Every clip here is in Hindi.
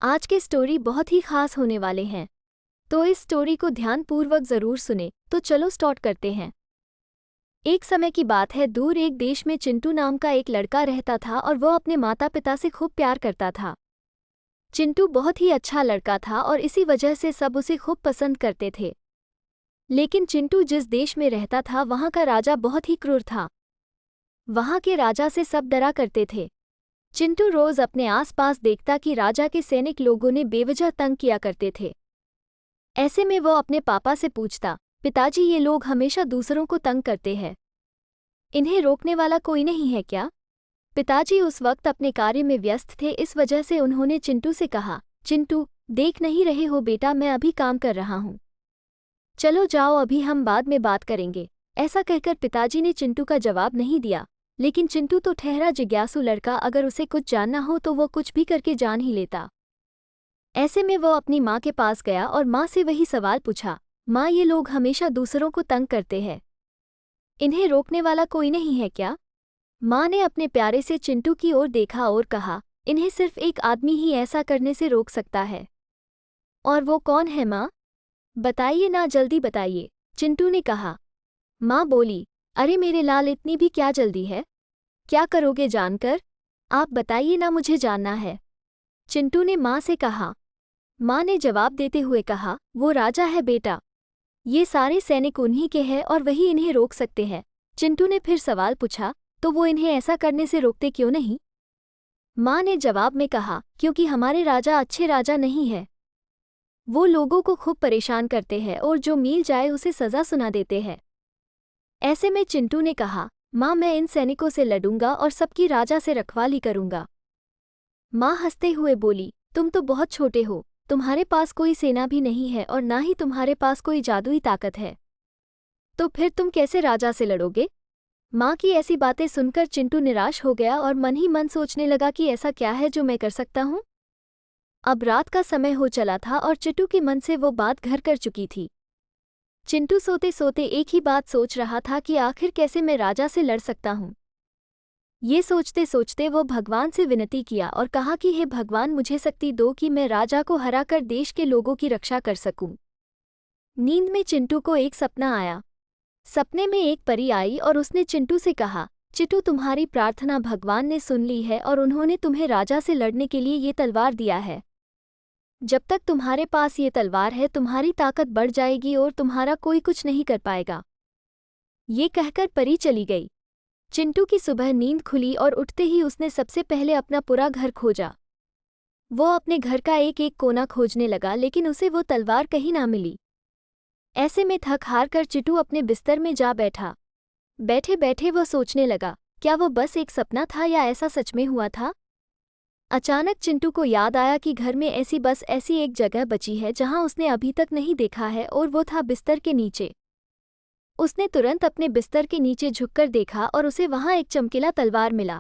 आज के स्टोरी बहुत ही खास होने वाले हैं, तो इस स्टोरी को ध्यानपूर्वक जरूर सुने। तो चलो स्टार्ट करते हैं। एक समय की बात है, दूर एक देश में चिंटू नाम का एक लड़का रहता था और वो अपने माता पिता से खूब प्यार करता था। चिंटू बहुत ही अच्छा लड़का था और इसी वजह से सब उसे खूब पसंद करते थे। लेकिन चिंटू जिस देश में रहता था वहाँ का राजा बहुत ही क्रूर था। वहाँ के राजा से सब डरा करते थे। चिंटू रोज अपने आसपास देखता कि राजा के सैनिक लोगों ने बेवजह तंग किया करते थे। ऐसे में वो अपने पापा से पूछता, पिताजी ये लोग हमेशा दूसरों को तंग करते हैं, इन्हें रोकने वाला कोई नहीं है क्या? पिताजी उस वक्त अपने कार्य में व्यस्त थे, इस वजह से उन्होंने चिंटू से कहा, चिंटू देख नहीं रहे हो बेटा, मैं अभी काम कर रहा हूँ, चलो जाओ, अभी हम बाद में बात करेंगे। ऐसा कहकर पिताजी ने चिंटू का जवाब नहीं दिया। लेकिन चिंटू तो ठहरा जिज्ञासु लड़का, अगर उसे कुछ जानना हो तो वो कुछ भी करके जान ही लेता। ऐसे में वो अपनी माँ के पास गया और माँ से वही सवाल पूछा, माँ ये लोग हमेशा दूसरों को तंग करते हैं, इन्हें रोकने वाला कोई नहीं है क्या? माँ ने अपने प्यारे से चिंटू की ओर देखा और कहा, इन्हें सिर्फ एक आदमी ही ऐसा करने से रोक सकता है। और वो कौन है माँ? बताइए ना, जल्दी बताइए, चिंटू ने कहा। माँ बोली, अरे मेरे लाल, इतनी भी क्या जल्दी है? क्या करोगे जानकर? आप बताइए ना, मुझे जानना है, चिंटू ने माँ से कहा। माँ ने जवाब देते हुए कहा, वो राजा है बेटा, ये सारे सैनिक उन्हीं के हैं और वही इन्हें रोक सकते हैं। चिंटू ने फिर सवाल पूछा, तो वो इन्हें ऐसा करने से रोकते क्यों नहीं? माँ ने जवाब में कहा, क्योंकि हमारे राजा अच्छे राजा नहीं है, वो लोगों को खूब परेशान करते हैं और जो मिल जाए उसे सज़ा सुना देते हैं। ऐसे में चिंटू ने कहा, माँ मैं इन सैनिकों से लड़ूंगा और सबकी राजा से रखवाली करूंगा। माँ हंसते हुए बोली, तुम तो बहुत छोटे हो, तुम्हारे पास कोई सेना भी नहीं है और ना ही तुम्हारे पास कोई जादुई ताकत है, तो फिर तुम कैसे राजा से लड़ोगे? माँ की ऐसी बातें सुनकर चिंटू निराश हो गया और मन ही मन सोचने लगा कि ऐसा क्या है जो मैं कर सकता हूँ। अब रात का समय हो चला था और चिंटू के मन से वो बात घर कर चुकी थी। चिंटू सोते सोते एक ही बात सोच रहा था कि आखिर कैसे मैं राजा से लड़ सकता हूँ। ये सोचते सोचते वो भगवान से विनती किया और कहा कि हे भगवान, मुझे शक्ति दो कि मैं राजा को हराकर देश के लोगों की रक्षा कर सकूं। नींद में चिंटू को एक सपना आया। सपने में एक परी आई और उसने चिंटू से कहा, चिंटू तुम्हारी प्रार्थना भगवान ने सुन ली है और उन्होंने तुम्हें राजा से लड़ने के लिए ये तलवार दिया है। जब तक तुम्हारे पास ये तलवार है तुम्हारी ताकत बढ़ जाएगी और तुम्हारा कोई कुछ नहीं कर पाएगा। ये कहकर परी चली गई। चिंटू की सुबह नींद खुली और उठते ही उसने सबसे पहले अपना पूरा घर खोजा। वो अपने घर का एक एक कोना खोजने लगा, लेकिन उसे वो तलवार कहीं ना मिली। ऐसे में थक हार कर चिंटू अपने बिस्तर में जा बैठा। बैठे बैठे वो सोचने लगा, क्या वो बस एक सपना था या ऐसा सच में हुआ था? अचानक चिंटू को याद आया कि घर में ऐसी एक जगह बची है जहां उसने अभी तक नहीं देखा है, और वो था बिस्तर के नीचे। उसने तुरंत अपने बिस्तर के नीचे झुककर देखा और उसे वहां एक चमकीला तलवार मिला।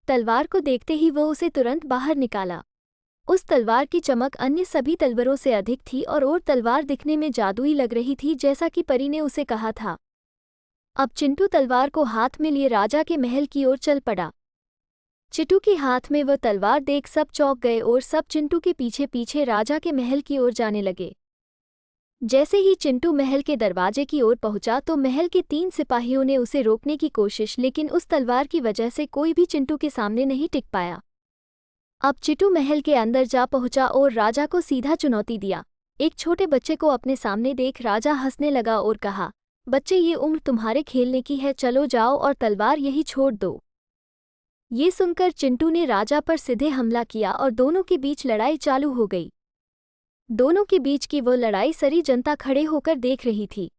तलवार को देखते ही वो उसे तुरंत बाहर निकाला। उस तलवार की चमक अन्य सभी तलवारों से अधिक थी और तलवार दिखने में जादुई लग रही थी, जैसा कि परी ने उसे कहा था। अब चिंटू तलवार को हाथ में लिए राजा के महल की ओर चल पड़ा। चिंटू के हाथ में वह तलवार देख सब चौंक गए और सब चिंटू के पीछे पीछे राजा के महल की ओर जाने लगे। जैसे ही चिंटू महल के दरवाजे की ओर पहुंचा तो महल के 3 सिपाहियों ने उसे रोकने की कोशिश, लेकिन उस तलवार की वजह से कोई भी चिंटू के सामने नहीं टिक पाया। अब चिंटू महल के अंदर जा पहुंचा और राजा को सीधा चुनौती दिया। एक छोटे बच्चे को अपने सामने देख राजा हंसने लगा और कहा, बच्चे ये उम्र तुम्हारे खेलने की है, चलो जाओ और तलवार यही छोड़ दो। ये सुनकर चिंटू ने राजा पर सीधे हमला किया और दोनों के बीच लड़ाई चालू हो गई। दोनों के बीच की वो लड़ाई सारी जनता खड़े होकर देख रही थी।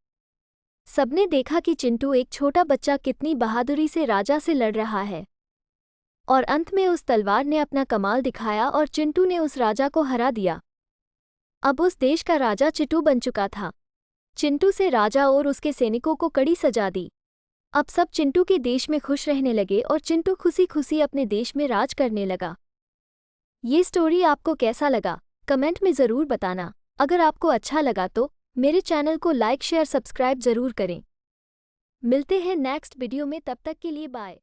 सबने देखा कि चिंटू एक छोटा बच्चा कितनी बहादुरी से राजा से लड़ रहा है, और अंत में उस तलवार ने अपना कमाल दिखाया और चिंटू ने उस राजा को हरा दिया। अब उस देश का राजा चिंटू बन चुका था। चिंटू से राजा और उसके सैनिकों को कड़ी सजा दी। अब सब चिंटू के देश में खुश रहने लगे और चिंटू खुशी खुशी अपने देश में राज करने लगा। ये स्टोरी आपको कैसा लगा कमेंट में ज़रूर बताना। अगर आपको अच्छा लगा तो मेरे चैनल को लाइक शेयर सब्सक्राइब ज़रूर करें। मिलते हैं नेक्स्ट वीडियो में, तब तक के लिए बाय।